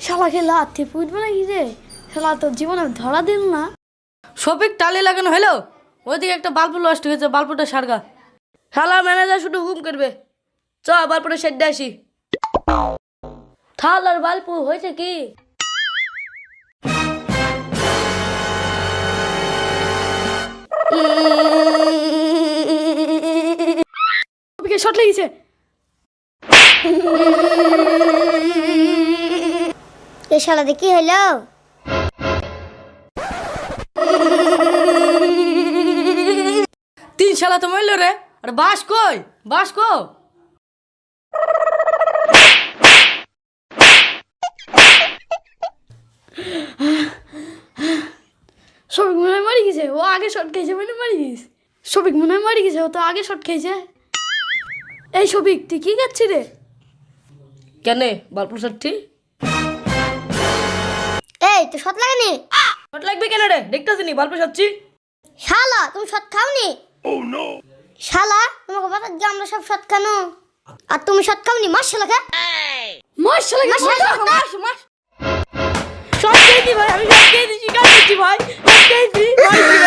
শালা খেলা হাতে ফুটবে নাকি রে? শালা তো জীবনে ধরা দিন না। শফিক টালি লাগানো হলো, ওইদিকে একটা বাল্ব নষ্ট হয়েছে, বাল্বটা সারগা। শালা ম্যানেজার শুধু হুম করবে, চ বাল্বটা সেট দিয়ে আসি। থাল আর বাল্ব হয়েছে কি? শফিকের শট লেগেছে। এ শালাতে কি হইলো? তিন শালা তো মরল রে। আর বাস কই? বাস কো? শফিক মনে হয় মারি গেছে, ও আগে শট খেয়েছে মানে মারি গেছে। শফিক মনে হয় মারি গেছে, ও তো আগে শট খেয়েছে। এই শফিক তুই কি খাচ্ছিস রে? কেনে বাল্ব সারছি? এই তো শট লাগেনি? শট লাগবে কেন রে? দেখতেছি নি বাল্ব সারছি। শালা তুমি শট খাওনি? শালা তোমাকে বাতা দিয়ে আমরা সব শট খানো, আর তুমি শট খাওনি? মাস শালা খা। মাস শালা মাস শালা মাস মাস শট খেয়েছি ভাই, আমি শট খেয়েছি, স্বীকার করছি ভাই, শট খেয়েছি ভাই।